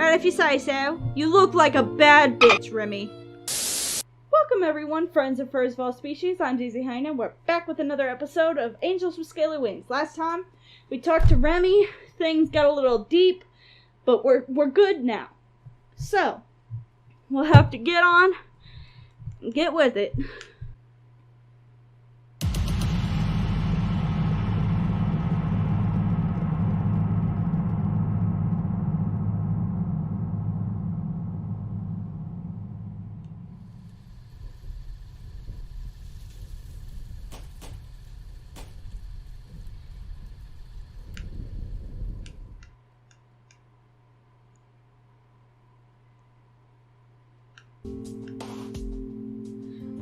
Well, if you say so. You look like a bad bitch, Remy. Welcome everyone, friends and furs of all species. I'm Dayzee, Hyena. We're back with another episode of Angels with Scaly Wings. Last time we talked to Remy, things got a little deep, but we're good now. So, we'll have to get on and get with it.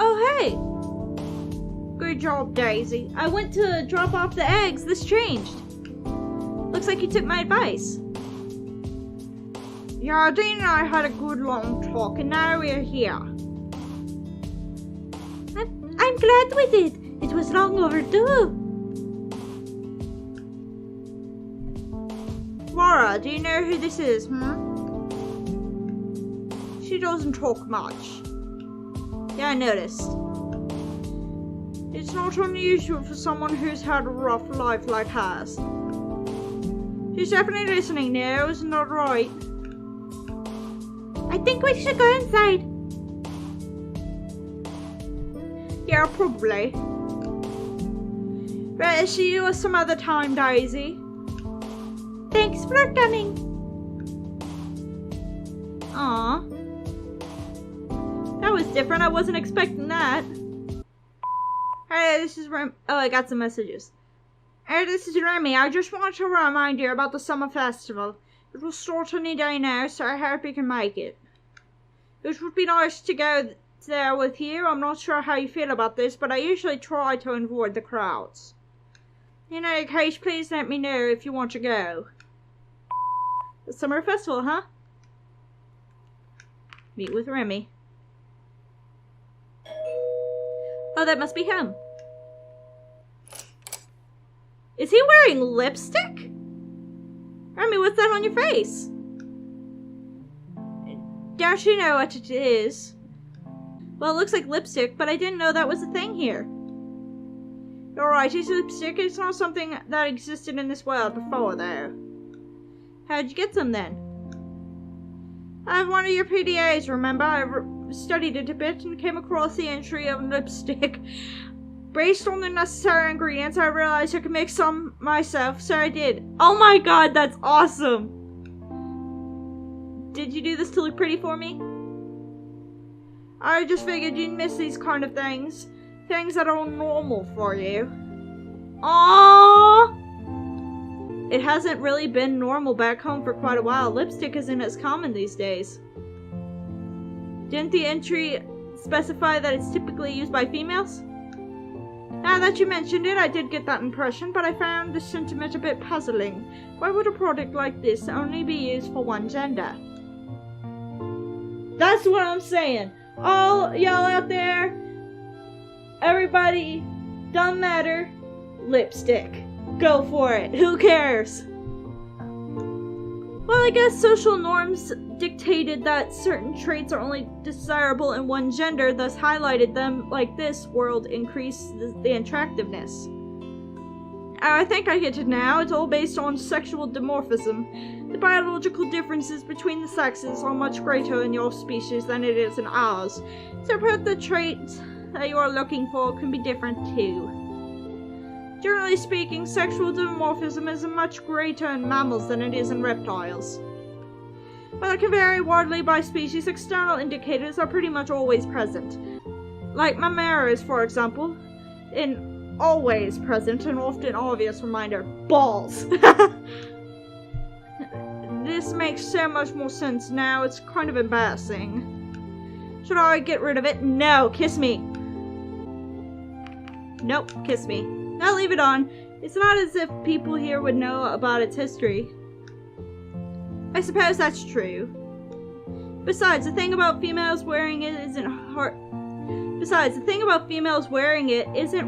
Oh, hey! Good job, Dayzee. I went to drop off the eggs. This changed. Looks like you took my advice. Yeah, Dean and I had a good long talk, and now we're here. I'm glad we did. It was long overdue. Vara, do you know who this is, She doesn't talk much. Yeah, I noticed. It's not unusual for someone who's had a rough life like hers. She's definitely listening now, isn't that right? I think we should go inside. Yeah, probably. Better see you some other time, Dayzee. Thanks for coming. Aww. That was different. I wasn't expecting that. Hey, this is Remy. Oh, I got some messages. Hey, this is Remy. I just want to remind you about the summer festival. It will start any day now, so I hope you can make it. It would be nice to go there with you. I'm not sure how you feel about this, but I usually try to avoid the crowds. In any case, please let me know if you want to go. The summer festival, huh? Meet with Remy. Oh, that must be him. Is he wearing lipstick? Remy, what's that on your face? Don't you know what it is? Well, it looks like lipstick, but I didn't know that was a thing here. Alright, it's lipstick. It's not something that existed in this world before, though. How'd you get some, then? I have one of your PDAs, remember? I studied it a bit and came across the entry of lipstick. Based on the necessary ingredients, I realized I could make some myself, so I did. Oh my god, that's awesome! Did you do this to look pretty for me? I just figured you'd miss these kind of things. Things that are normal for you. Aww! It hasn't really been normal back home for quite a while. Lipstick isn't as common these days. Didn't the entry specify that it's typically used by females? Now that you mentioned it, I did get that impression, but I found the sentiment a bit puzzling. Why would a product like this only be used for one gender? That's what I'm saying. All y'all out there, everybody, doesn't matter, lipstick. Go for it. Who cares? Well, I guess social norms dictated that certain traits are only desirable in one gender, thus highlighted them like this world increased the attractiveness. I think I get it now. It's all based on sexual dimorphism. The biological differences between the sexes are much greater in your species than it is in ours, so both the traits that you are looking for can be different too. Generally speaking, sexual dimorphism is much greater in mammals than it is in reptiles. While it can vary widely by species, external indicators are pretty much always present. Like mammaries, for example, in always present and often obvious reminder, balls. This makes so much more sense now, it's kind of embarrassing. Should I get rid of it? No, kiss me. Nope, kiss me. Now leave it on. It's not as if people here would know about its history. I suppose that's true. Besides, the thing about females wearing it isn't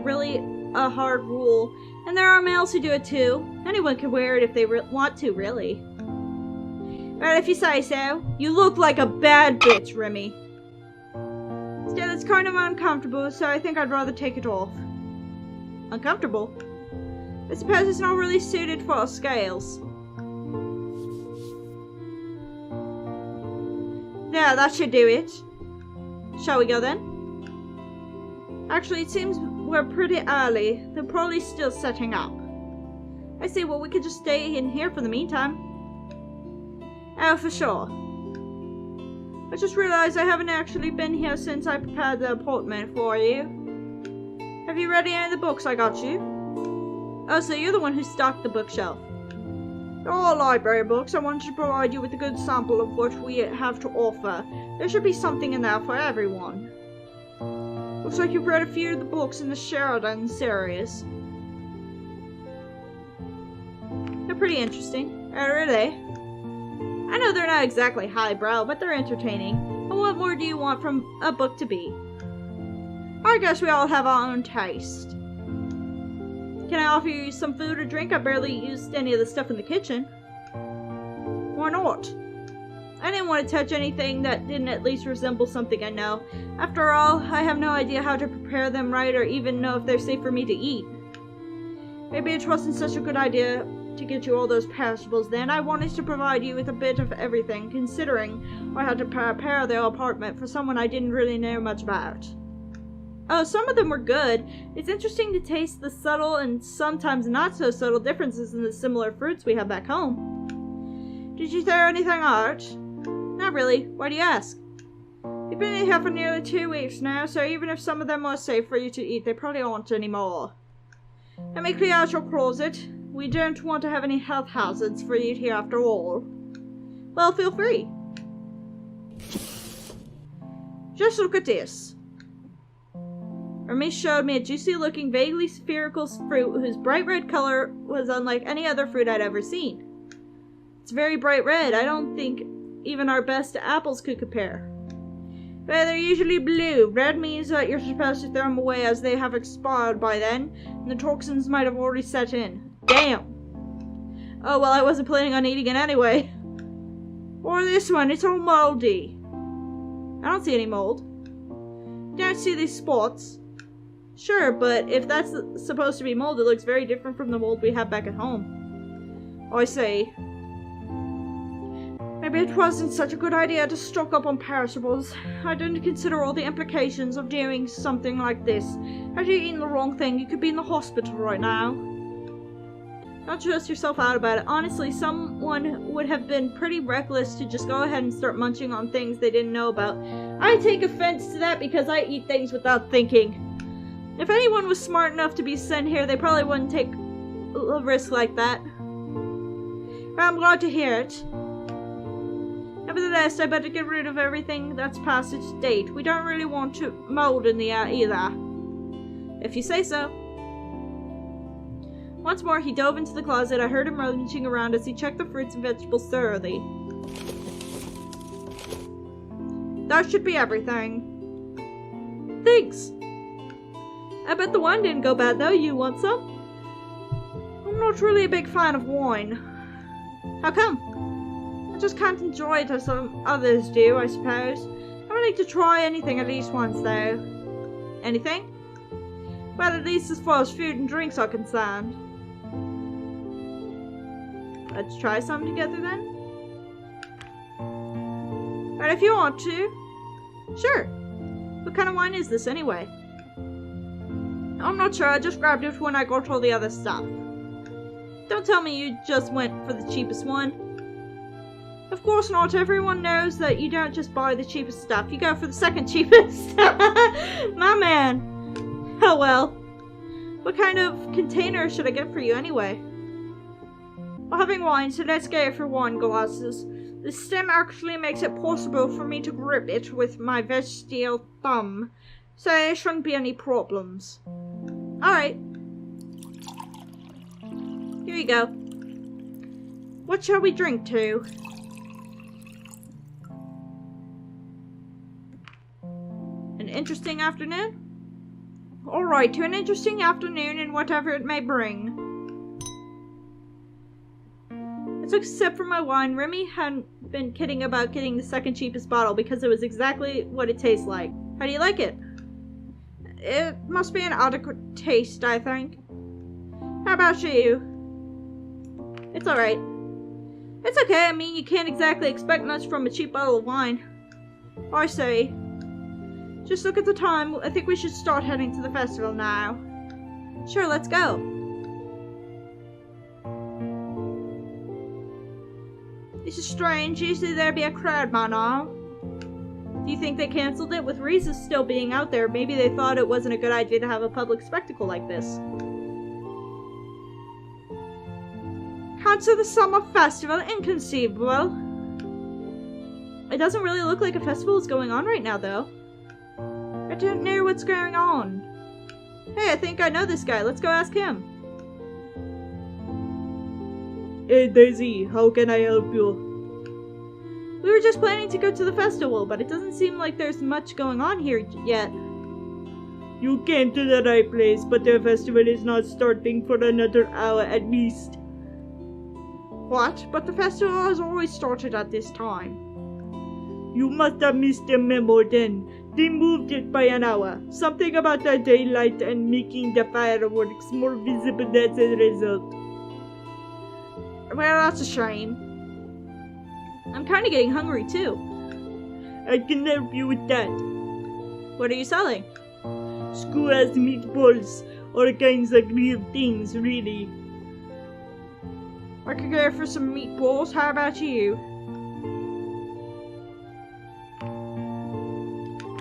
really a hard rule, and there are males who do it too. Anyone can wear it if they want to, really. Well, if you say so. You look like a bad bitch, Remy. Still, it's kind of uncomfortable, so I think I'd rather take it off. Uncomfortable? I suppose it's not really suited for our scales. Yeah, that should do it. Shall we go then? Actually, it seems we're pretty early. They're probably still setting up. I see, well, we could just stay in here for the meantime. Oh, for sure. I just realized I haven't actually been here since I prepared the appointment for you. Have you read any of the books I got you? Oh, so you're the one who stocked the bookshelf. They're all library books. I wanted to provide you with a good sample of what we have to offer. There should be something in there for everyone. Looks like you've read a few of the books in the Sheridan series. They're pretty interesting. Oh, really? I know they're not exactly highbrow, but they're entertaining. And what more do you want from a book to be? I guess we all have our own taste. Can I offer you some food or drink? I barely used any of the stuff in the kitchen. Why not? I didn't want to touch anything that didn't at least resemble something I know. After all, I have no idea how to prepare them right or even know if they're safe for me to eat. Maybe it wasn't such a good idea to get you all those perishables then. I wanted to provide you with a bit of everything, considering I had to prepare the apartment for someone I didn't really know much about. Oh, some of them were good. It's interesting to taste the subtle and sometimes not so subtle differences in the similar fruits we have back home. Did you throw anything out? Not really. Why do you ask? You've been in here for nearly 2 weeks now, so even if some of them are safe for you to eat, they probably aren't anymore. Let me clear out your closet. We don't want to have any health hazards for you here after all. Well, feel free. Just look at this. Remy showed me a juicy-looking, vaguely spherical fruit whose bright red color was unlike any other fruit I'd ever seen. It's very bright red. I don't think even our best apples could compare. Well, they're usually blue. Red means that you're supposed to throw them away as they have expired by then, and the toxins might have already set in. Damn! Oh, well, I wasn't planning on eating it anyway. Or this one, it's all moldy. I don't see any mold. Don't see these spots. Sure, but if that's supposed to be mold, it looks very different from the mold we have back at home. Oh, I see. Maybe it wasn't such a good idea to stock up on perishables. I didn't consider all the implications of doing something like this. Had you eaten the wrong thing, you could be in the hospital right now. Don't stress yourself out about it. Honestly, someone would have been pretty reckless to just go ahead and start munching on things they didn't know about. I take offense to that because I eat things without thinking. If anyone was smart enough to be sent here, they probably wouldn't take a risk like that. But I'm glad to hear it. Nevertheless, I better get rid of everything that's past its date. We don't really want to mold in the air either. If you say so. Once more, he dove into the closet. I heard him rummaging around as he checked the fruits and vegetables thoroughly. That should be everything. Thanks. I bet the wine didn't go bad though. You want some? I'm not really a big fan of wine. How come? I just can't enjoy it as some others do, I suppose. I would like to try anything at least once though. Anything? Well, at least as far as food and drinks are concerned. Let's try some together then. But if you want to. Sure. What kind of wine is this anyway? I'm not sure, I just grabbed it when I got all the other stuff. Don't tell me you just went for the cheapest one. Of course not, everyone knows that you don't just buy the cheapest stuff, you go for the second cheapest. My man. Oh well. What kind of container should I get for you anyway? We're having wine, so let's get it for wine glasses. The stem actually makes it possible for me to grip it with my vestigial thumb, so there shouldn't be any problems. Alright. Here you go. What shall we drink to? An interesting afternoon? Alright, to an interesting afternoon and whatever it may bring. Except for my wine, Remy hadn't been kidding about getting the second cheapest bottle because it was exactly what it tastes like. How do you like it? It must be an adequate taste, I think. How about you? It's alright. It's okay, I mean, you can't exactly expect much from a cheap bottle of wine. I say, just look at the time. I think we should start heading to the festival now. Sure, let's go. This is strange. Usually there'd be a crowd by now. Do you think they cancelled it? With Riza still being out there, maybe they thought it wasn't a good idea to have a public spectacle like this. Cancel the summer festival? Inconceivable. It doesn't really look like a festival is going on right now, though. I don't know what's going on. Hey, I think I know this guy. Let's go ask him. Hey, Dayzee, how can I help you? We were just planning to go to the festival, but it doesn't seem like there's much going on here yet. You came to the right place, but the festival is not starting for another hour at least. What? But the festival has always started at this time. You must have missed the memo then. They moved it by an hour. Something about the daylight and making the fireworks more visible as a result. Well, that's a shame. I'm kind of getting hungry too. I can help you with that. What are you selling? School has meatballs. All kinds of grilled things, really. I could go for some meatballs. How about you?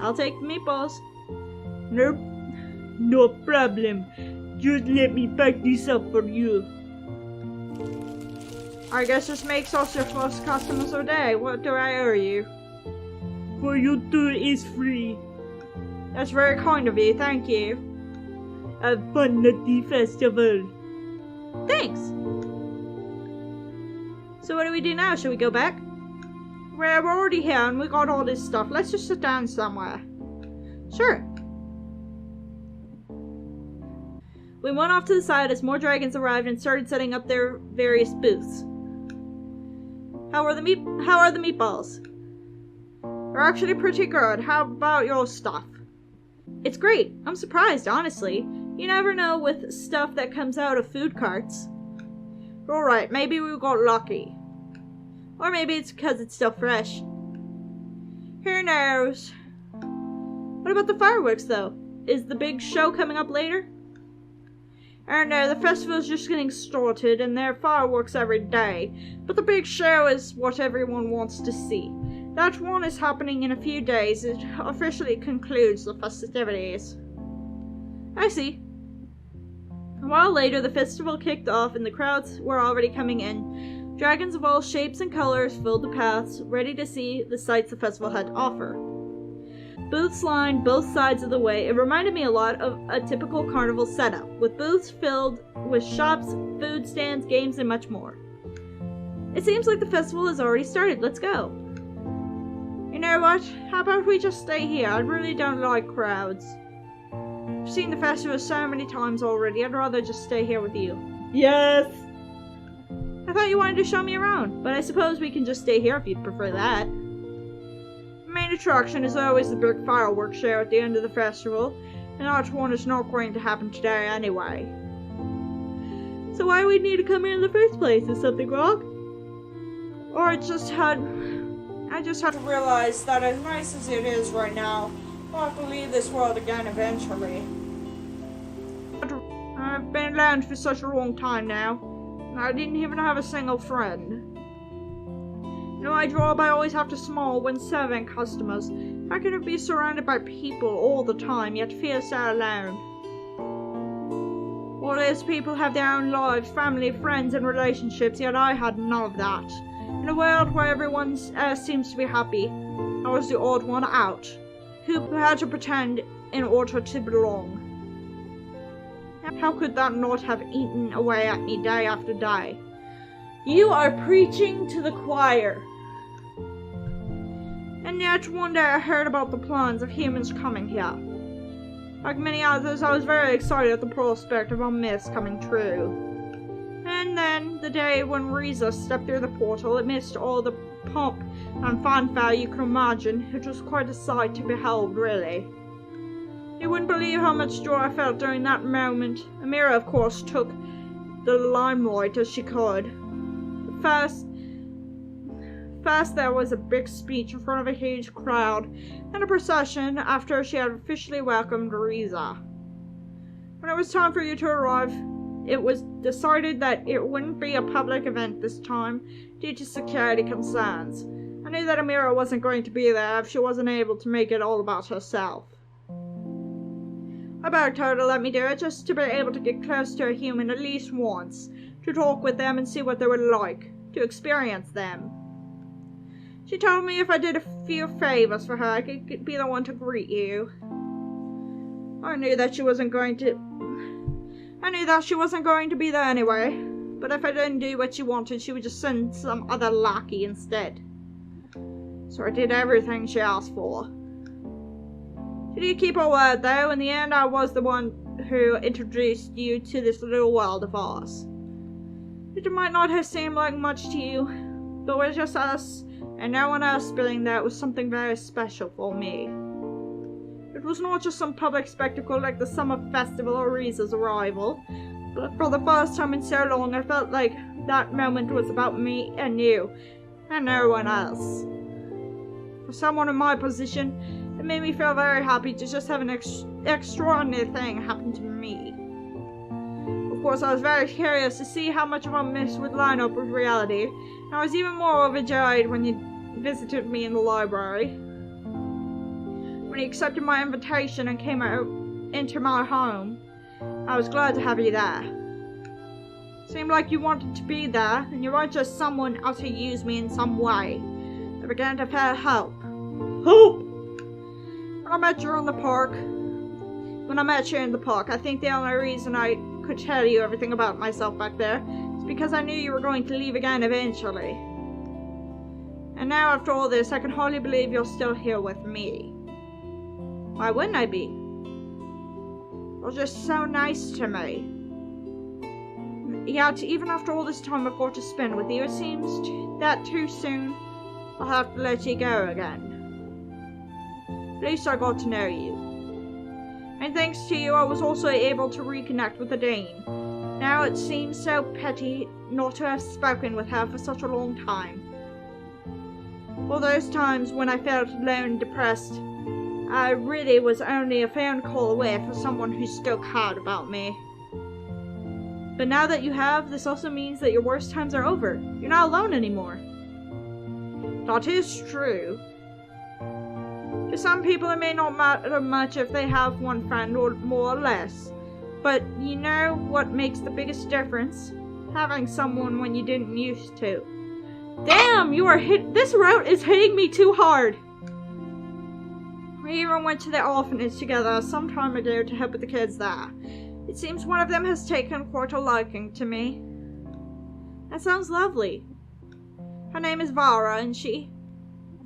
I'll take the meatballs. Nope. No problem. Just let me pack this up for you. I guess this makes us your first customers of the day. What do I owe you? For you too is free. That's very kind of you. Thank you. Have fun at the festival. Thanks. So what do we do now? Should we go back? Well, we're already here and we got all this stuff. Let's just sit down somewhere. Sure. We went off to the side as more dragons arrived and started setting up their various booths. How are the meatballs? They're actually pretty good. How about your stuff? It's great. I'm surprised, honestly. You never know with stuff that comes out of food carts. Alright, maybe we got lucky. Or maybe it's because it's still fresh. Who knows? What about the fireworks, though? Is the big show coming up later? I don't know, the festival's just getting started and there are fireworks every day. But the big show is what everyone wants to see. That one is happening in a few days. It officially concludes the festivities. I see. A while later, the festival kicked off and the crowds were already coming in. Dragons of all shapes and colors filled the paths, ready to see the sights the festival had to offer. Booths lined both sides of the way. It reminded me a lot of a typical carnival setup, with booths filled with shops, food stands, games, and much more. It seems like the festival has already started. Let's go. You know what? How about we just stay here? I really don't like crowds. I've seen the festival so many times already. I'd rather just stay here with you. Yes! I thought you wanted to show me around, but I suppose we can just stay here if you'd prefer that. The main attraction is always the big fireworks show at the end of the festival, and that one is not going to happen today anyway. So why do we need to come here in the first place? Is something wrong? Or I just had to realize that as nice as it is right now, I'll have to leave this world again eventually. I've been alone for such a long time now. I didn't even have a single friend. You know, my job, I always have to smile when serving customers. How can it be surrounded by people all the time, yet feel so alone? All those people have their own lives, family, friends, and relationships, yet I had none of that. In a world where everyone seems to be happy, I was the odd one out, who had to pretend in order to belong. How could that not have eaten away at me day after day? You are preaching to the choir. And yet one day I heard about the plans of humans coming here. Like many others, I was very excited at the prospect of our myths coming true. And then, the day when Riza stepped through the portal amidst all the pomp and fanfare you can imagine. It was quite a sight to behold, really. You wouldn't believe how much joy I felt during that moment. Amira, of course, took the limelight as she could. First there was a big speech in front of a huge crowd, and a procession after she had officially welcomed Dayzee. When it was time for you to arrive, it was decided that it wouldn't be a public event this time due to security concerns. I knew that Amira wasn't going to be there if she wasn't able to make it all about herself. I begged her to let me do it just to be able to get close to a human at least once, to talk with them and see what they were like, to experience them. She told me if I did a few favors for her, I could be the one to greet you. I knew that she wasn't going to be there anyway, but if I didn't do what she wanted, she would just send some other lackey instead. So I did everything she asked for. She did keep her word, though. In the end, I was the one who introduced you to this little world of ours. It might not have seemed like much to you, but with just us and no one else being there, it was something very special for me. It was not just some public spectacle like the summer festival or Riza's arrival, but for the first time in so long, I felt like that moment was about me and you, and no one else. For someone in my position, it made me feel very happy to just have an extraordinary thing happen to me. Of course, I was very curious to see how much of a myth would line up with reality, and I was even more overjoyed when you visited me in the library. When you accepted my invitation and came out into my home, I was glad to have you there. It seemed like you wanted to be there, and you weren't just someone out to use me in some way. I began to feel hope. Hope! When I met you in the park, I think the only reason I could tell you everything about myself back there is because I knew you were going to leave again eventually. And now after all this, I can hardly believe you're still here with me. Why wouldn't I be? You're just so nice to me. Yet, even after all this time I've got to spend with you, it seems that too soon I'll have to let you go again. At least I got to know you. And thanks to you, I was also able to reconnect with the Dane. Now it seems so petty not to have spoken with her for such a long time. All those times when I felt alone and depressed, I really was only a phone call away for someone who still cared about me. But now that you have, this also means that your worst times are over. You're not alone anymore. That is true. To some people, it may not matter much if they have one friend or more or less. But you know what makes the biggest difference? Having someone when you didn't used to. Damn, this route is hitting me too hard. We even went to the orphanage together some time ago to help with the kids there. It seems one of them has taken quite a liking to me. That sounds lovely. Her name is Vara, and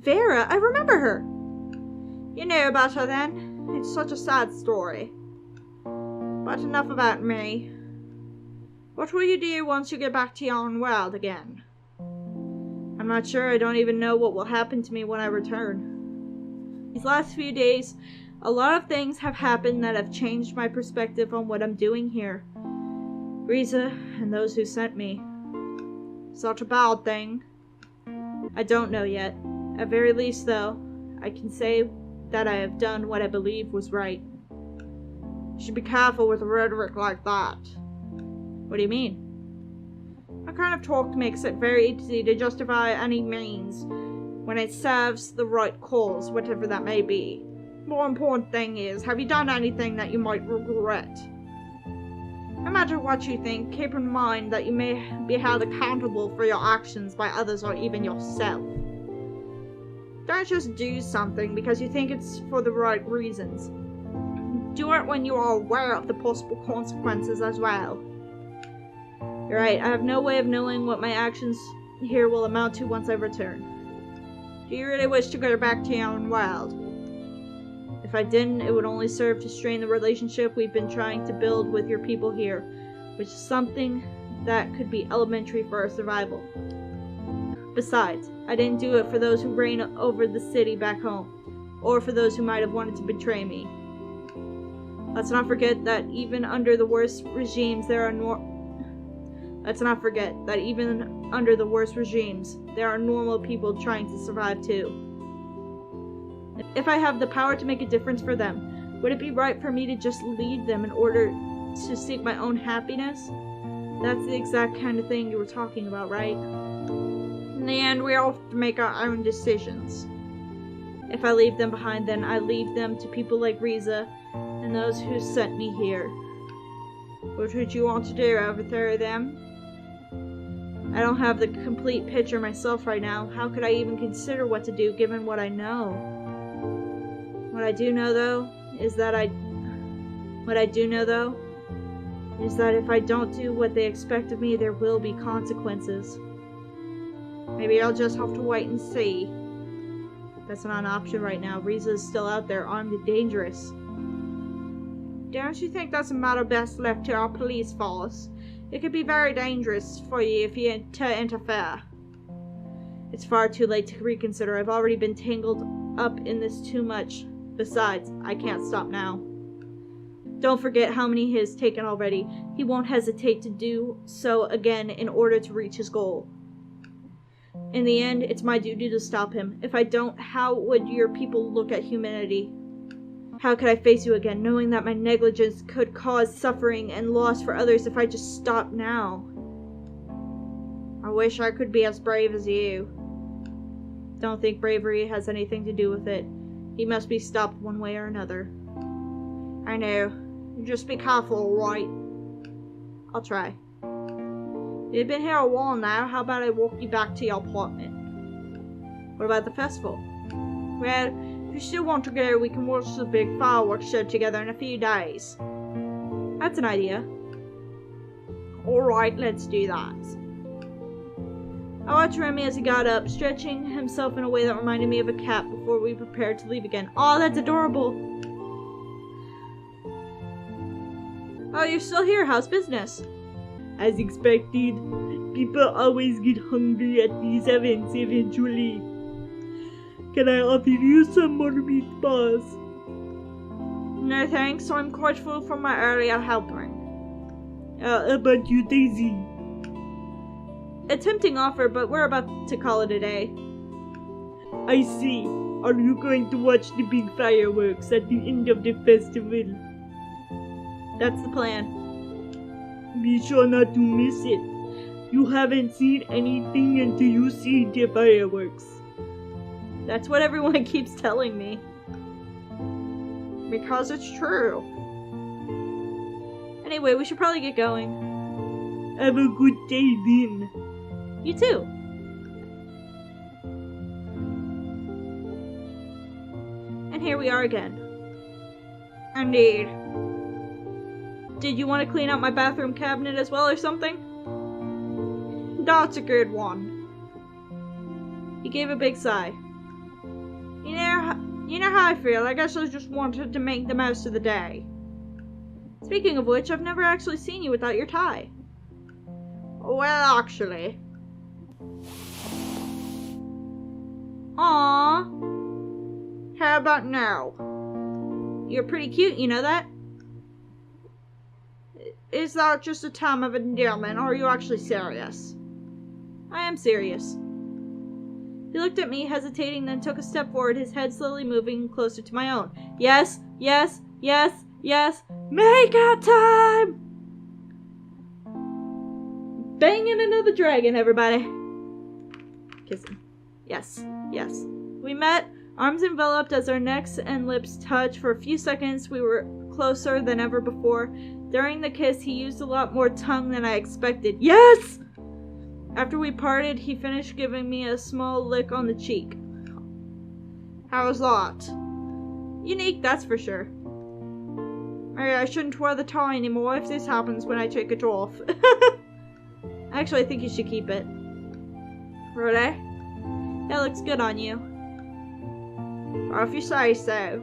Vara? I remember her. You knew about her then. It's such a sad story. But enough about me. What will you do once you get back to your own world again? I'm not sure. I don't even know what will happen to me when I return. These last few days, a lot of things have happened that have changed my perspective on what I'm doing here. Dayzee and those who sent me. Such a bad thing. I don't know yet. At very least, though, I can say that I have done what I believe was right. You should be careful with rhetoric like that. What do you mean? That kind of talk makes it very easy to justify any means when it serves the right cause, whatever that may be. More important thing is, have you done anything that you might regret? No matter what you think, keep in mind that you may be held accountable for your actions by others or even yourself. Don't just do something because you think it's for the right reasons. Do it when you are aware of the possible consequences as well. You're right, I have no way of knowing what my actions here will amount to once I return. Do you really wish to go back to your own world? If I didn't, it would only serve to strain the relationship we've been trying to build with your people here, which is something that could be elementary for our survival. Besides, I didn't do it for those who reign over the city back home, or for those who might have wanted to betray me. Let's not forget that even under the worst regimes, there are normal people trying to survive too. If I have the power to make a difference for them, would it be right for me to just lead them in order to seek my own happiness? That's the exact kind of thing you were talking about, right? In the end, we all have to make our own decisions. If I leave them behind, then I leave them to people like Riza and those who sent me here. What would you want to do, overthrow them? I don't have the complete picture myself right now. How could I even consider what to do given what I know? What I do know though is that if I don't do what they expect of me, there will be consequences. Maybe I'll just have to wait and see. That's not an option right now. Riza is still out there, armed and dangerous. Don't you think that's a matter best left to our police force? It could be very dangerous for you if you interfere. It's far too late to reconsider. I've already been tangled up in this too much. Besides, I can't stop now. Don't forget how many he has taken already. He won't hesitate to do so again in order to reach his goal. In the end, it's my duty to stop him. If I don't, how would your people look at humanity? How could I face you again, knowing that my negligence could cause suffering and loss for others if I just stopped now? I wish I could be as brave as you. Don't think bravery has anything to do with it. He must be stopped one way or another. I know. Just be careful, alright? I'll try. You've been here a while now. How about I walk you back to your apartment? What about the festival? Well, if you still want to go, we can watch the big fireworks show together in a few days. That's an idea. Alright, let's do that. I watched Remy as he got up, stretching himself in a way that reminded me of a cat before we prepared to leave again. Aw, that's adorable! Oh, you're still here. How's business? As expected, people always get hungry at these events eventually. Can I offer you some more meatballs? No thanks, I'm quite full from my earlier helping. How about you, Dayzee? A tempting offer, but we're about to call it a day. I see. Are you going to watch the big fireworks at the end of the festival? That's the plan. Be sure not to miss it. You haven't seen anything until you see the fireworks. That's what everyone keeps telling me. Because it's true. Anyway, we should probably get going. Have a good day then. You too. And here we are again. Indeed. Did you want to clean out my bathroom cabinet as well or something? That's a good one. He gave a big sigh. You know how I feel. I guess I just wanted to make the most of the day. Speaking of which, I've never actually seen you without your tie. Well, actually. Aww. How about now? You're pretty cute, you know that? Is that just a term of endearment, or are you actually serious? I am serious. He looked at me, hesitating, then took a step forward, his head slowly moving closer to my own. Yes, yes, yes, yes. Make-out time! Banging another dragon, everybody. Kissing. Yes, yes. We met, arms enveloped as our necks and lips touched. For a few seconds, we were closer than ever before. During the kiss, he used a lot more tongue than I expected. Yes! After we parted, he finished giving me a small lick on the cheek. How was that? Unique, that's for sure. Maybe I shouldn't wear the tie anymore if this happens when I take it off. Actually, I think you should keep it. Really? That looks good on you. Or if you say so.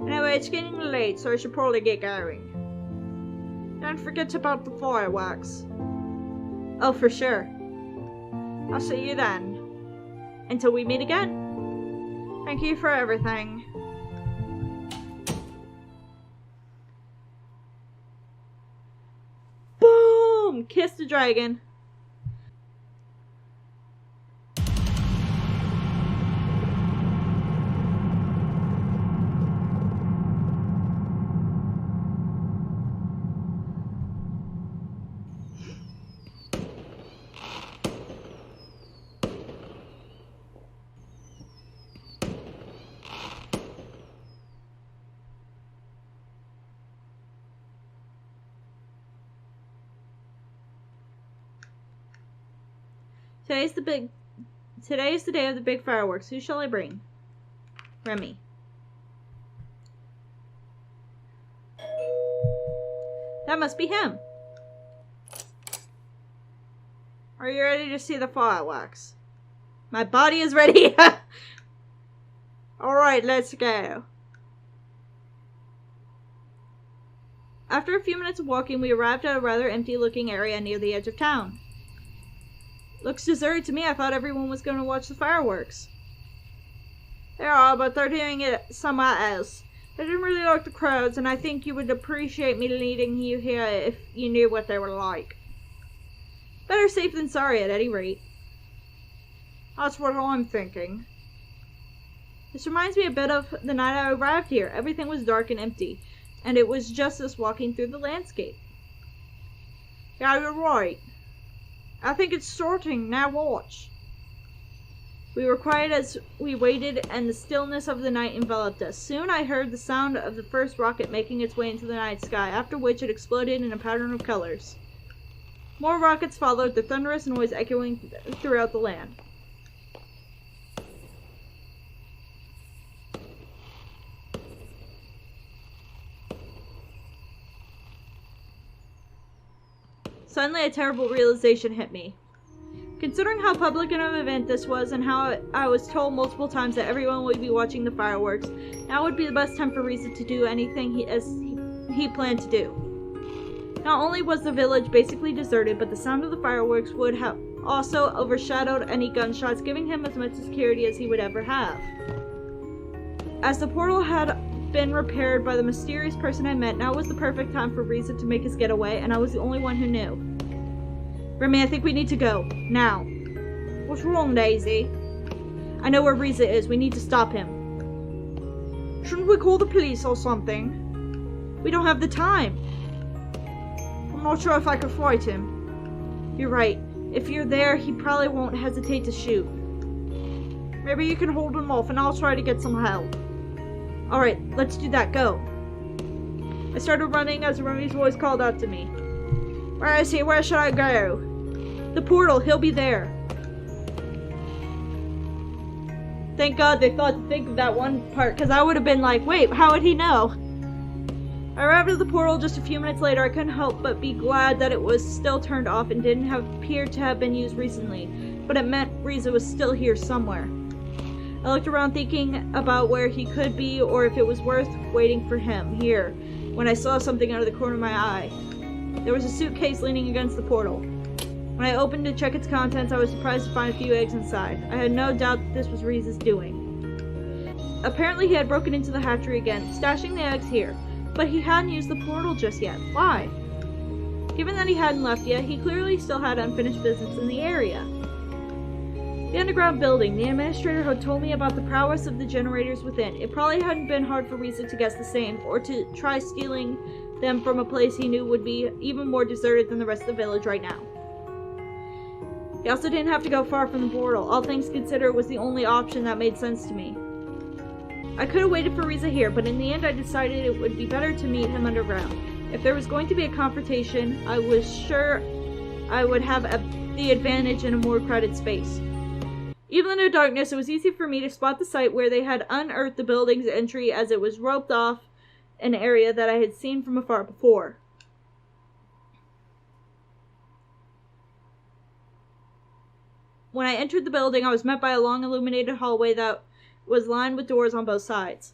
Anyway, it's getting late, so I should probably get going. Don't forget about the fireworks. Oh, for sure. I'll see you then. Until we meet again. Thank you for everything. Boom! Kiss the dragon. Today is the day of the big fireworks. Who shall I bring? Remy. That must be him. Are you ready to see the fireworks? My body is ready. Alright, let's go. After a few minutes of walking, we arrived at a rather empty-looking area near the edge of town. Looks deserted to me. I thought everyone was going to watch the fireworks. They are, but they're doing it somewhere else. I didn't really like the crowds, and I think you would appreciate me leading you here if you knew what they were like. Better safe than sorry, at any rate. That's what I'm thinking. This reminds me a bit of the night I arrived here. Everything was dark and empty, and it was just us walking through the landscape. Yeah, you're right. I think it's starting. Now watch. We were quiet as we waited, and the stillness of the night enveloped us. Soon I heard the sound of the first rocket making its way into the night sky, after which it exploded in a pattern of colors. More rockets followed, the thunderous noise echoing throughout the land. Suddenly, a terrible realization hit me. Considering how public an event this was and how I was told multiple times that everyone would be watching the fireworks, now would be the best time for Reza to do anything he planned to do. Not only was the village basically deserted, but the sound of the fireworks would have also overshadowed any gunshots, giving him as much security as he would ever have. As the portal had been repaired by the mysterious person I met, now was the perfect time for Reza to make his getaway, and I was the only one who knew. Remy, I think we need to go. Now. What's wrong, Dayzee? I know where Reza is. We need to stop him. Shouldn't we call the police or something? We don't have the time. I'm not sure if I could fight him. You're right. If you're there, he probably won't hesitate to shoot. Maybe you can hold him off and I'll try to get some help. Alright, let's do that. Go. I started running as Remy's voice called out to me. Where is he? Where should I go? The portal. He'll be there. Thank God they thought to think of that one part, because I would have been like, wait, how would he know? I arrived at the portal just a few minutes later. I couldn't help but be glad that it was still turned off and didn't appear to have been used recently, but it meant Reza was still here somewhere. I looked around thinking about where he could be or if it was worth waiting for him here, when I saw something out of the corner of my eye. There was a suitcase leaning against the portal. When I opened to check its contents, I was surprised to find a few eggs inside. I had no doubt that this was Reza's doing. Apparently he had broken into the hatchery again, stashing the eggs here, but he hadn't used the portal just yet. Why? Given that he hadn't left yet, he clearly still had unfinished business in the area. The underground building. The administrator had told me about the prowess of the generators within. It probably hadn't been hard for Reza to guess the same, or to try stealing them from a place he knew would be even more deserted than the rest of the village right now. He also didn't have to go far from the portal. All things considered, it was the only option that made sense to me. I could have waited for Reza here, but in the end I decided it would be better to meet him underground. If there was going to be a confrontation, I was sure I would have the advantage in a more crowded space. Even in the darkness, it was easy for me to spot the site where they had unearthed the building's entry, as it was roped off an area that I had seen from afar before. When I entered the building, I was met by a long illuminated hallway that was lined with doors on both sides.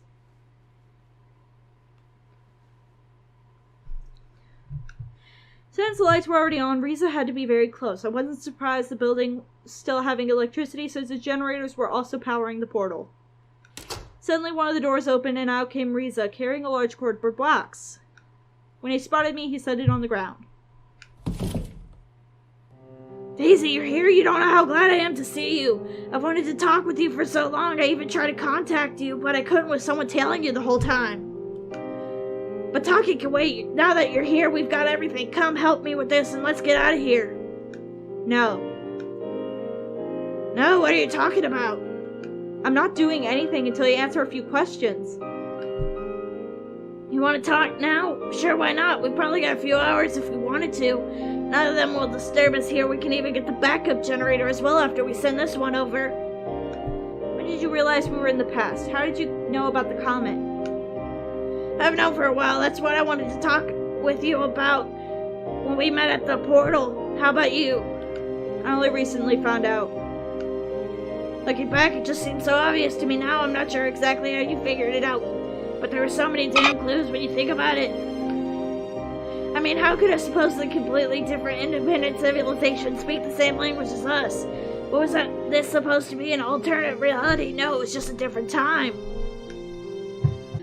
Since the lights were already on, Reza had to be very close. I wasn't surprised the building still having electricity, since the generators were also powering the portal. Suddenly one of the doors opened and out came Riza, carrying a large cardboard box. When he spotted me, he set it on the ground. Dayzee, you're here? You don't know how glad I am to see you. I've wanted to talk with you for so long. I even tried to contact you, but I couldn't with someone tailing you the whole time. But talking can wait. Now that you're here, we've got everything. Come help me with this and let's get out of here. No. No, what are you talking about? I'm not doing anything until you answer a few questions. You want to talk now? Sure, why not? We've probably got a few hours if we wanted to. None of them will disturb us here. We can even get the backup generator as well after we send this one over. When did you realize we were in the past? How did you know about the comet? I've known for a while. That's what I wanted to talk with you about when we met at the portal. How about you? I only recently found out. Looking back, it just seems so obvious to me now. I'm not sure exactly how you figured it out. But there were so many damn clues when you think about it. I mean, how could a supposedly completely different independent civilization speak the same language as us? What was this supposed to be, an alternate reality? No, it was just a different time.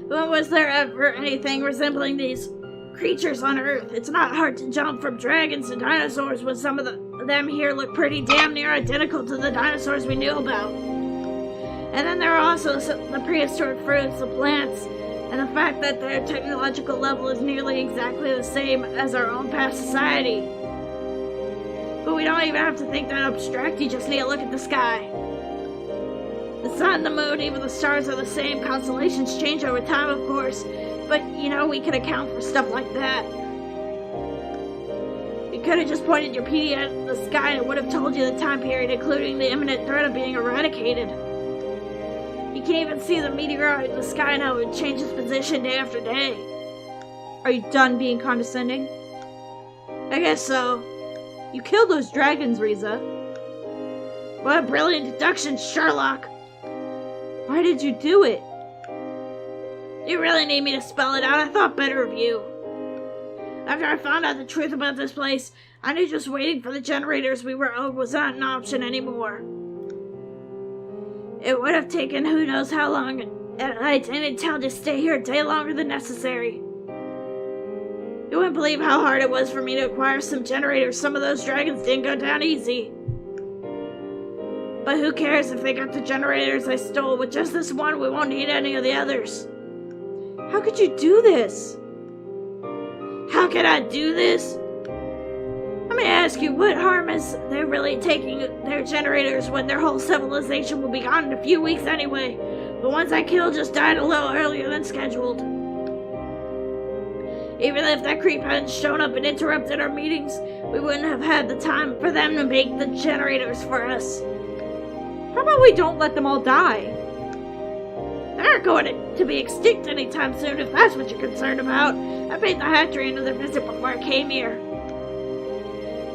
When was there ever anything resembling these creatures on Earth? It's not hard to jump from dragons to dinosaurs when some of them here look pretty damn near identical to the dinosaurs we knew about. And then there are also the prehistoric fruits, the plants, and the fact that their technological level is nearly exactly the same as our own past society. But we don't even have to think that abstract, you just need to look at the sky. The sun, the moon, even the stars are the same. Constellations change over time, of course, but, you know, we can account for stuff like that. You could have just pointed your PD at the sky and it would have told you the time period, including the imminent threat of being eradicated. You can even see the meteorite in the sky and how it changes position day after day. Are you done being condescending? I guess so. You killed those dragons, Riza. What a brilliant deduction, Sherlock. Why did you do it? You really need me to spell it out? I thought better of you. After I found out the truth about this place, I knew just waiting for the generators we were owed was not an option anymore. It would have taken who knows how long, and I didn't tell to stay here a day longer than necessary. You wouldn't believe how hard it was for me to acquire some generators. Some of those dragons didn't go down easy. But who cares if they got the generators I stole? With just this one, we won't need any of the others. How could you do this? How could I do this? Let me ask you, what harm is there really taking their generators when their whole civilization will be gone in a few weeks anyway? The ones I killed just died a little earlier than scheduled. Even if that creep hadn't shown up and interrupted our meetings, we wouldn't have had the time for them to make the generators for us. How about we don't let them all die? They're going to be extinct anytime soon if that's what you're concerned about. I paid the hatchery another visit before I came here.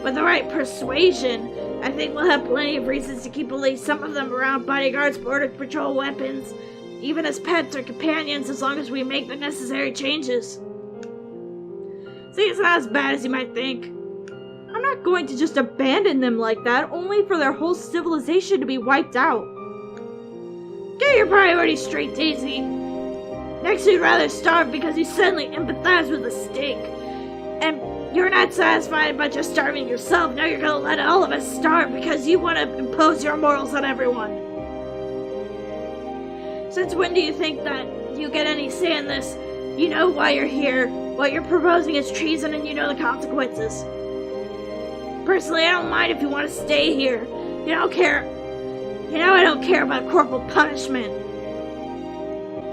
With the right persuasion, I think we'll have plenty of reasons to keep at least some of them around, bodyguards, border patrol, weapons, even as pets or companions, as long as we make the necessary changes. See, it's not as bad as you might think. I'm not going to just abandon them like that, only for their whole civilization to be wiped out. Get your priorities straight, Dayzee. Next, you'd rather starve because you suddenly empathize with the stink. And you're not satisfied by just starving yourself. Now you're gonna let all of us starve because you want to impose your morals on everyone. Since when do you think that you get any say in this? You know why you're here. What you're proposing is treason and you know the consequences. Personally, I don't mind if you want to stay here. You don't care. You know I don't care about corporal punishment.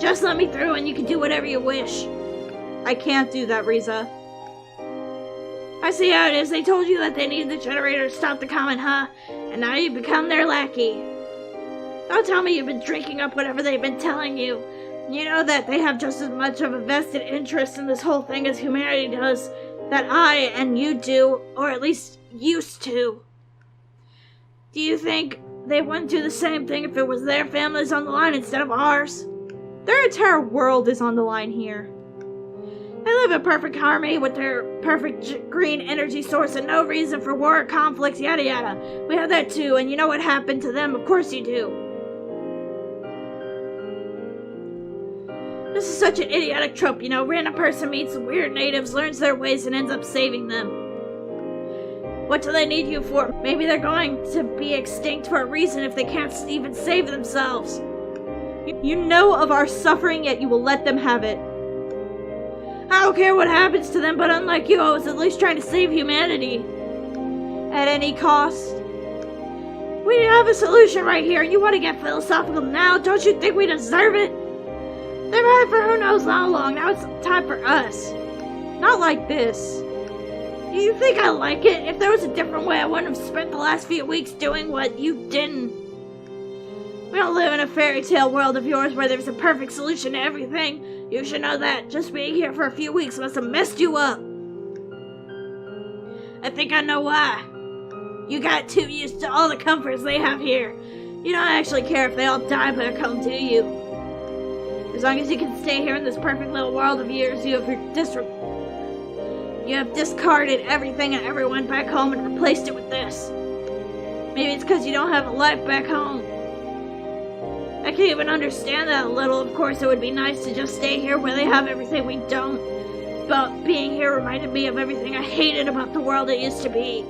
Just let me through and you can do whatever you wish. I can't do that, Riza. I see how it is. They told you that they needed the generator to stop the comet, huh? And now you've become their lackey. Don't tell me you've been drinking up whatever they've been telling you. You know that they have just as much of a vested interest in this whole thing as humanity does. That I and you do, or at least used to. Do you think they wouldn't do the same thing if it was their families on the line instead of ours? Their entire world is on the line here. They live in perfect harmony with their perfect green energy source and no reason for war, conflicts, yada yada. We have that too, and you know what happened to them? Of course you do. This is such an idiotic trope, you know. Random person meets weird natives, learns their ways, and ends up saving them. What do they need you for? Maybe they're going to be extinct for a reason if they can't even save themselves. You know of our suffering, yet you will let them have it. I don't care what happens to them, but unlike you, I was at least trying to save humanity. At any cost? We have a solution right here, and you want to get philosophical now? Don't you think we deserve it? They've had it for who knows how long. Now it's time for us. Not like this. Do you think I like it? If there was a different way, I wouldn't have spent the last few weeks doing what you didn't. We don't live in a fairy tale world of yours where there's a perfect solution to everything. You should know that. Just being here for a few weeks must have messed you up. I think I know why. You got too used to all the comforts they have here. You don't actually care if they all die back home, do you? As long as you can stay here in this perfect little world of yours, you have discarded everything and everyone back home and replaced it with this. Maybe it's because you don't have a life back home. I can even understand that a little. Of course, it would be nice to just stay here where they have everything we don't. But being here reminded me of everything I hated about the world it used to be.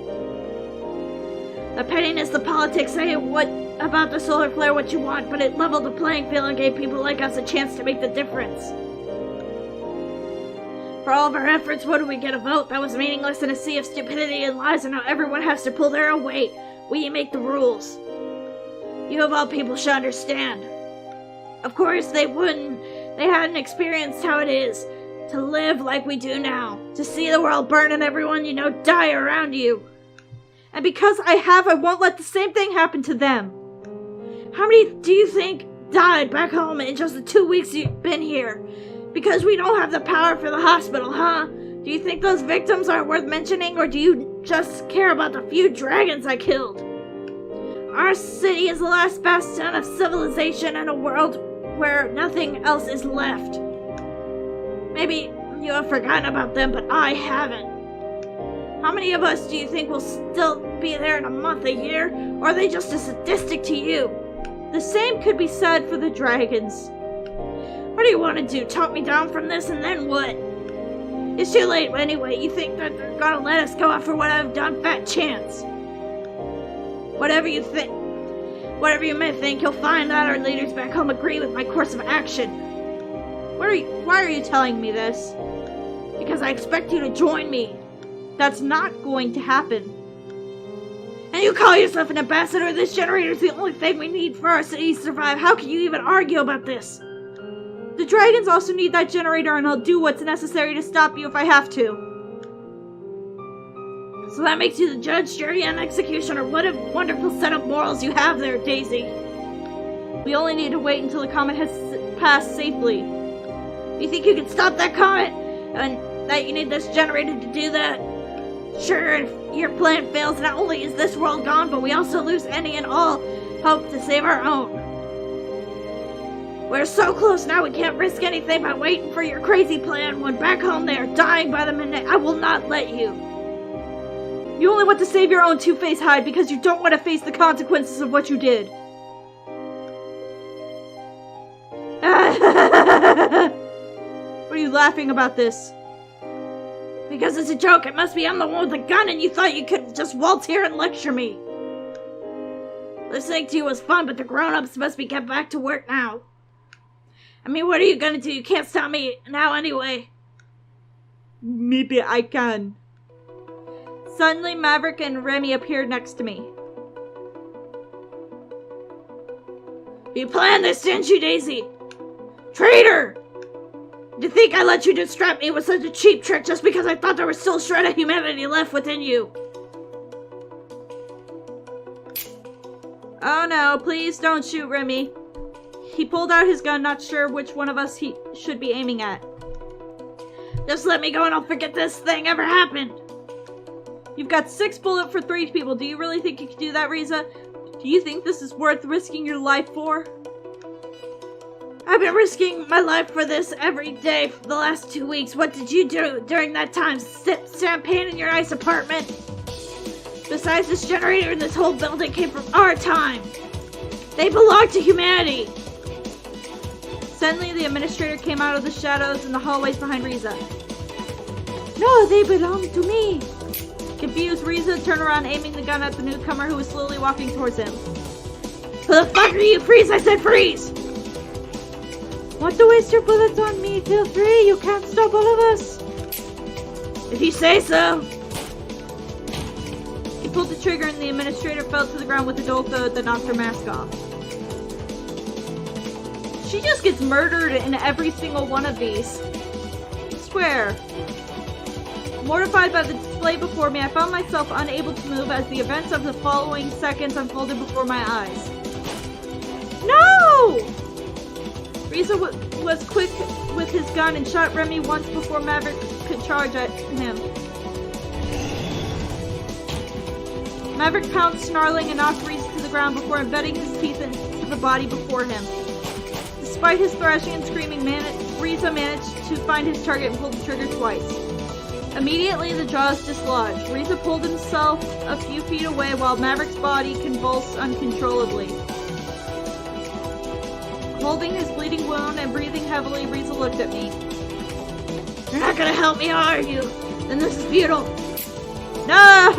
The pettiness, the politics, say what about the solar flare what you want, but it leveled the playing field and gave people like us a chance to make the difference. For all of our efforts, what do we get? A vote that was meaningless in a sea of stupidity and lies, and now everyone has to pull their own weight. We make the rules. You of all people should understand. Of course they wouldn't. They hadn't experienced how it is to live like we do now. To see the world burn and everyone you know die around you. And because I won't let the same thing happen to them. How many do you think died back home in just the 2 weeks you've been here? Because we don't have the power for the hospital, huh? Do you think those victims aren't worth mentioning, or do you just care about the few dragons I killed? Our city is the last bastion of civilization in a world where nothing else is left. Maybe you have forgotten about them, but I haven't. How many of us do you think will still be there in a month, a year? Or are they just as sadistic to you? The same could be said for the dragons. What do you want to do? Talk me down from this and then what? It's too late anyway. You think that they're gonna let us go after what I've done? Fat chance. Whatever you may think, you'll find that our leaders back home agree with my course of action. Why are you telling me this? Because I expect you to join me. That's not going to happen. And you call yourself an ambassador? This generator is the only thing we need for our city to survive. How can you even argue about this? The dragons also need that generator, and I'll do what's necessary to stop you if I have to. So that makes you the judge, jury, and executioner. What a wonderful set of morals you have there, Dayzee. We only need to wait until the comet has passed safely. You think you can stop that comet? And that you need this generator to do that? Sure, if your plan fails, not only is this world gone, but we also lose any and all hope to save our own. We're so close now, we can't risk anything by waiting for your crazy plan. When back home they are dying by the minute, I will not let you. You only want to save your own two-faced hide because you don't want to face the consequences of what you did. What are you laughing about this? Because it's a joke. It must be I'm the one with the gun and you thought you could just waltz here and lecture me. Listening to you was fun, but the grown-ups must be get back to work now. I mean, what are you gonna do? You can't stop me now anyway. Maybe I can. Suddenly, Maverick and Remy appeared next to me. You planned this, didn't you, Dayzee? Traitor! Do you think I let you distract me with such a cheap trick just because I thought there was still a shred of humanity left within you? Oh no, please don't shoot Remy. He pulled out his gun, not sure which one of us he should be aiming at. Just let me go and I'll forget this thing ever happened. You've got 6 bullets for 3 people. Do you really think you can do that, Riza? Do you think this is worth risking your life for? I've been risking my life for this every day for the last 2 weeks. What did you do during that time? Sit champagne in your nice apartment? Besides, this generator and this whole building came from our time. They belong to humanity. Suddenly, the administrator came out of the shadows in the hallways behind Riza. No, they belong to me. Confused, Riza turned around, aiming the gun at the newcomer who was slowly walking towards him. Who the fuck are you? Freeze! I said freeze! Want to waste your bullets on me? Feel free, you can't stop all of us. If you say so. He pulled the trigger and the administrator fell to the ground with a dull thud that knocked her mask off. She just gets murdered in every single one of these. I swear. Mortified by the display before me, I found myself unable to move as the events of the following seconds unfolded before my eyes. No! Riza was quick with his gun and shot Remy once before Maverick could charge at him. Maverick pounced, snarling, and knocked Riza to the ground before embedding his teeth into the body before him. Despite his thrashing and screaming, Riza managed to find his target and pulled the trigger twice. Immediately, the jaws dislodged. Riza pulled himself a few feet away while Maverick's body convulsed uncontrollably. Holding his bleeding wound and breathing heavily, Riza looked at me. You're not gonna help me, are you? Then this is futile. No!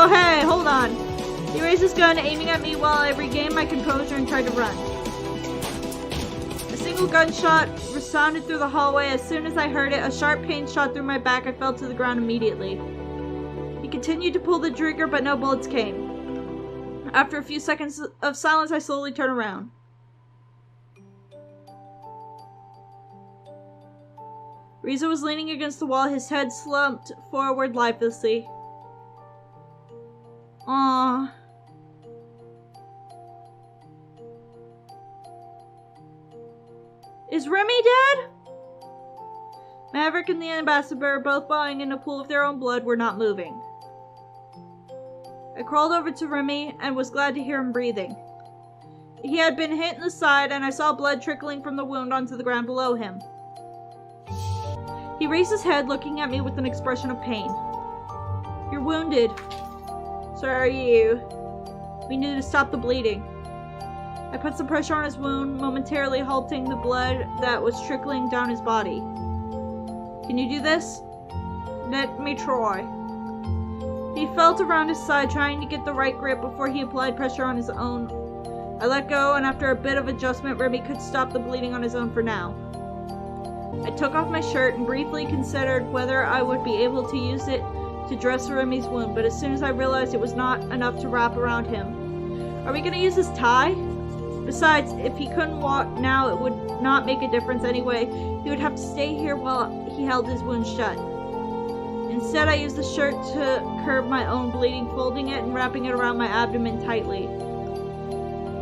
Hey, hold on. He raised his gun, aiming at me while I regained my composure and tried to run. A single gunshot resounded through the hallway. As soon as I heard it, a sharp pain shot through my back. I fell to the ground immediately. He continued to pull the trigger, but no bullets came. After a few seconds of silence, I slowly turned around. Riza was leaning against the wall, his head slumped forward lifelessly. Aww. Is Remy dead? Maverick and the ambassador, both bowing in a pool of their own blood, were not moving. I crawled over to Remy and was glad to hear him breathing. He had been hit in the side, and I saw blood trickling from the wound onto the ground below him. He raised his head, looking at me with an expression of pain. You're wounded. So are you. We need to stop the bleeding. I put some pressure on his wound, momentarily halting the blood that was trickling down his body. Can you do this? Let me try. He felt around his side, trying to get the right grip before he applied pressure on his own. I let go, and after a bit of adjustment, Remy could stop the bleeding on his own for now. I took off my shirt and briefly considered whether I would be able to use it to dress Remy's wound, but as soon as I realized it was not enough to wrap around him. Are we going to use this tie? Besides, if he couldn't walk now, it would not make a difference anyway. He would have to stay here while he held his wound shut. Instead, I used the shirt to curb my own bleeding, folding it and wrapping it around my abdomen tightly.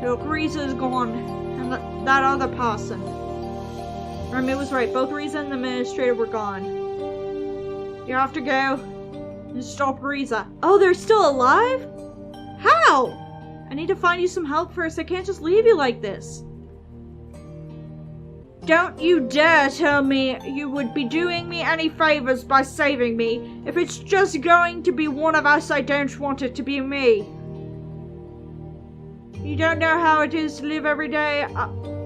Look, Riza is gone, and that other person. Remy was right. Both Riza and the administrator were gone. You have to go and stop Riza. Oh, they're still alive? How? I need to find you some help first. I can't just leave you like this. Don't you dare tell me you would be doing me any favors by saving me. If it's just going to be one of us, I don't want it to be me. You don't know how it is to live every day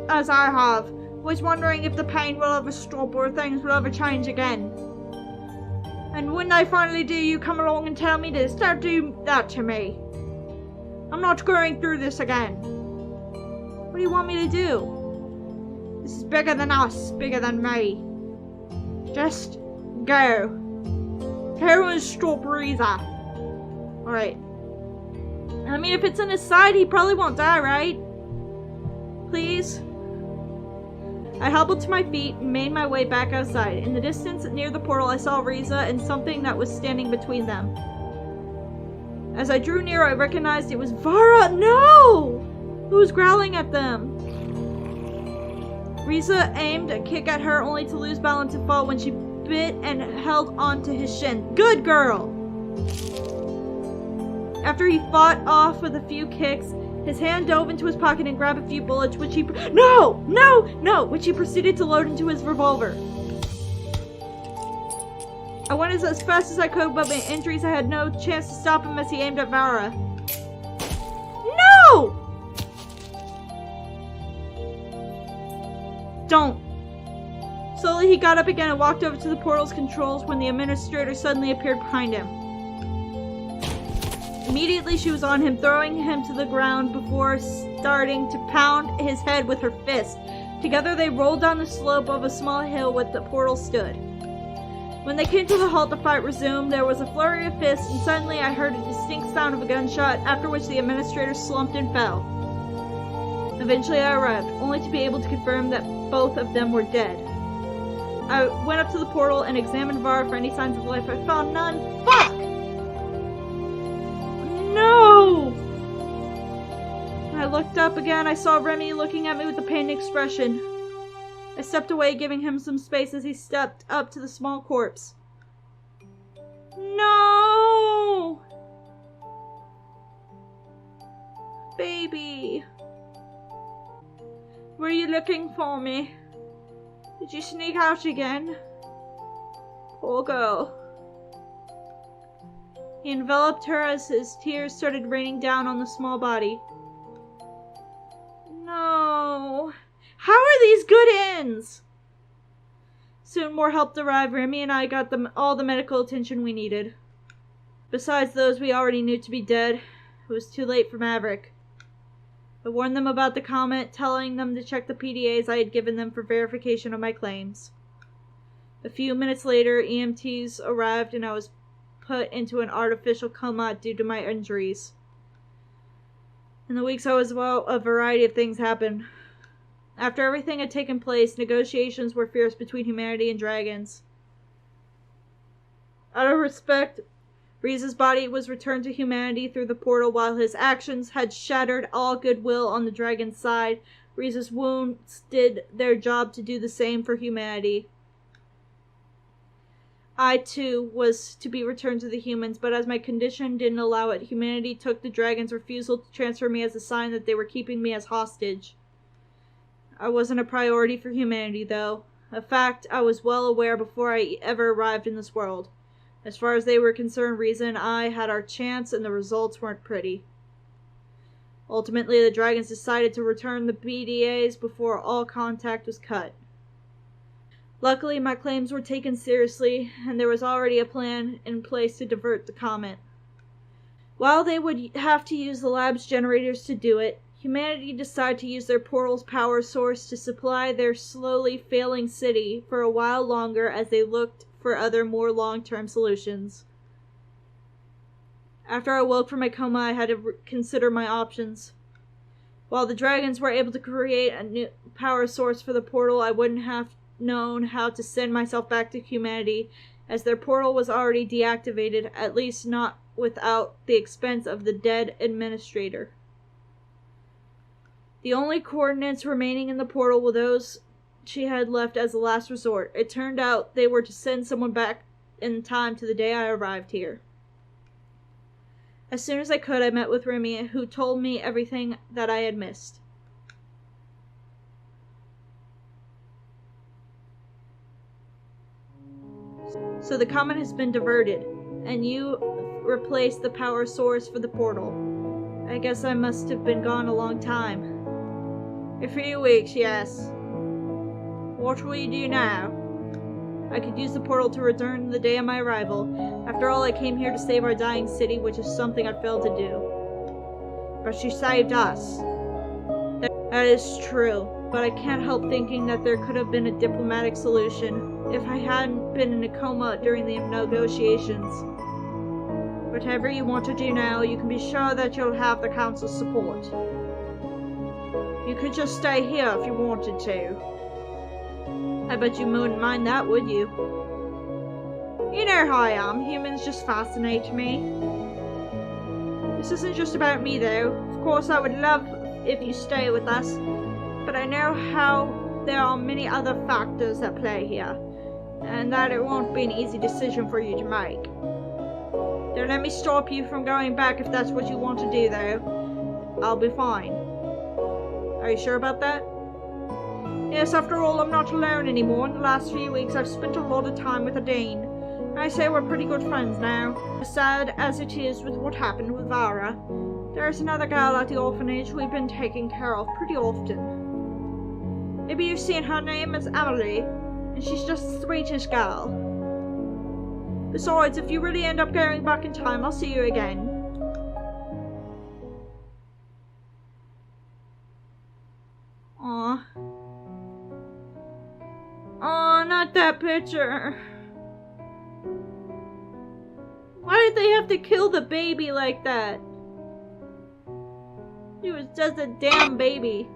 as I have. Always wondering if the pain will ever stop or if things will ever change again. And when they finally do, you come along and tell me this. Don't do that to me. I'm not going through this again. What do you want me to do? This is bigger than us, bigger than me. Just go. Go and stop Riza. Alright. I mean, if it's in his side, he probably won't die, right? Please? I hobbled to my feet and made my way back outside. In the distance, near the portal, I saw Riza and something that was standing between them. As I drew near, I recognized it was Vara! No! Who was growling at them? Riza aimed a kick at her, only to lose balance and fall when she bit and held onto his shin. Good girl! After he fought off with a few kicks, His hand dove into his pocket and grabbed a few bullets, which he which he proceeded to load into his revolver. I went as fast as I could, but my injuries, I had no chance to stop him as he aimed at Vara. No! Don't. Slowly he got up again and walked over to the portal's controls when the administrator suddenly appeared behind him. Immediately she was on him, throwing him to the ground before starting to pound his head with her fist. Together they rolled down the slope of a small hill where the portal stood. When they came to the halt, the fight resumed. There was a flurry of fists, and suddenly I heard a distinct sound of a gunshot, after which the administrator slumped and fell. Eventually I arrived, only to be able to confirm that both of them were dead. I went up to the portal and examined Vara for any signs of life. I found none. Fuck! No! When I looked up again, I saw Remy looking at me with a pained expression. I stepped away, giving him some space as he stepped up to the small corpse. No! Baby. Were you looking for me? Did you sneak out again? Poor girl. He enveloped her as his tears started raining down on the small body. No. How are these good ends? Soon more help arrived. Remy and I got all the medical attention we needed. Besides those we already knew to be dead, it was too late for Maverick. I warned them about the comment, telling them to check the PDAs I had given them for verification of my claims. A few minutes later, EMTs arrived and I was put into an artificial coma due to my injuries. In the weeks I was well, a variety of things happened. After everything had taken place, negotiations were fierce between humanity and dragons. Out of respect, Riza's body was returned to humanity through the portal. While his actions had shattered all goodwill on the dragon's side, Riza's wounds did their job to do the same for humanity. I, too, was to be returned to the humans, but as my condition didn't allow it, humanity took the dragon's refusal to transfer me as a sign that they were keeping me as hostage. I wasn't a priority for humanity, though, a fact I was well aware before I ever arrived in this world. As far as they were concerned, Riza and I had our chance, and the results weren't pretty. Ultimately, the dragons decided to return the PDAs before all contact was cut. Luckily, my claims were taken seriously, and there was already a plan in place to divert the comet. While they would have to use the lab's generators to do it, humanity decided to use their portal's power source to supply their slowly failing city for a while longer as they looked for other more long-term solutions. After I woke from my coma, I had to consider my options. While the dragons were able to create a new power source for the portal, I wouldn't have known how to send myself back to humanity, as their portal was already deactivated, at least not without the expense of the dead administrator. The only coordinates remaining in the portal were those she had left as a last resort. It turned out they were to send someone back in time to the day I arrived here. As soon as I could, I met with Remy, who told me everything that I had missed. So the comet has been diverted, and you replaced the power source for the portal. I guess I must have been gone a long time. A few weeks, yes. What will you do now? I could use the portal to return the day of my arrival. After all, I came here to save our dying city, which is something I failed to do. But she saved us. That is true, but I can't help thinking that there could have been a diplomatic solution if I hadn't been in a coma during the negotiations. Whatever you want to do now, you can be sure that you'll have the council's support. You could just stay here if you wanted to. I bet you wouldn't mind that, would you? You know how I am. Humans just fascinate me. This isn't just about me, though. Of course, I would love if you stay with us, but I know how there are many other factors at play here, and that it won't be an easy decision for you to make. Don't let me stop you from going back if that's what you want to do, though. I'll be fine. Are you sure about that? Yes, after all, I'm not alone anymore. In the last few weeks, I've spent a lot of time with a Dane. I say we're pretty good friends now. As sad as it is with what happened with Vara, there's another gal at the orphanage we've been taking care of pretty often. Maybe you've seen her name is Emily, and she's just the sweetest gal. Besides, if you really end up going back in time, I'll see you again. Aw. Aw, not that picture. Why did they have to kill the baby like that? He was just a damn baby.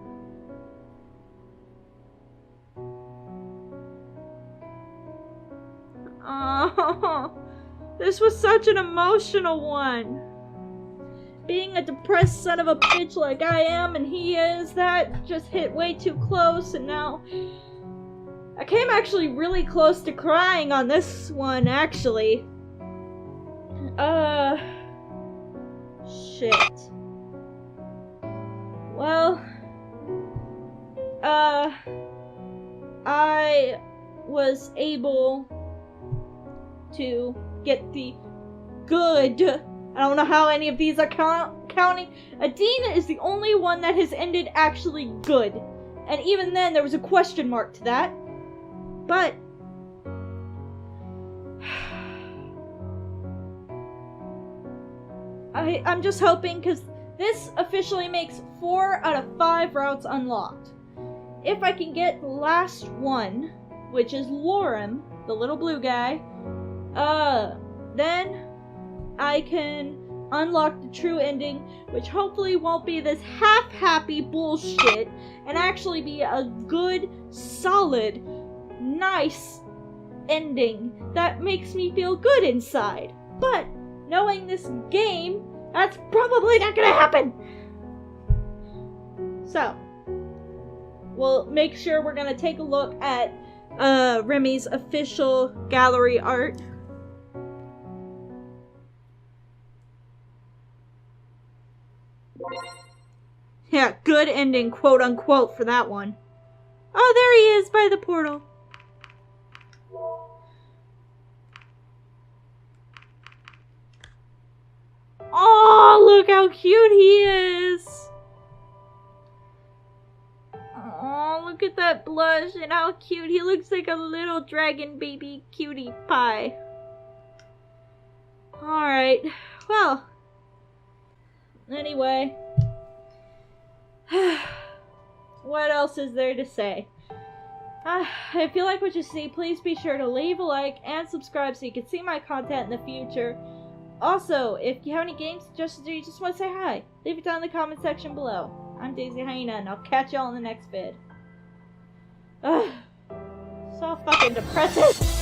Oh, this was such an emotional one. Being a depressed son of a bitch like I am and he is, that just hit way too close, and now I came actually really close to crying on this one, actually. Shit. Well, I was able to get the good. I don't know how any of these are counting. Adina is the only one that has ended actually good. And even then, there was a question mark to that. But I'm just hoping, because this officially makes 4 out of 5 routes unlocked. If I can get the last one, which is Lorem, the little blue guy, then I can unlock the true ending, which hopefully won't be this half-happy bullshit, and actually be a good, solid, nice ending that makes me feel good inside. But knowing this game, that's probably not gonna happen. So, we'll make sure we're gonna take a look at Remy's official gallery art. Yeah, good ending, quote unquote, for that one. Oh, there he is by the portal. Oh, look how cute he is. Oh, look at that blush and how cute. He looks like a little dragon baby cutie pie. Alright, well. Anyway. What else is there to say? If you like what you see, please be sure to leave a like and subscribe so you can see my content in the future. Also, if you have any game suggestions or you just want to say hi, leave it down in the comment section below. I'm Dayzee Hyena, and I'll catch y'all in the next vid. Ugh. So fucking depressing.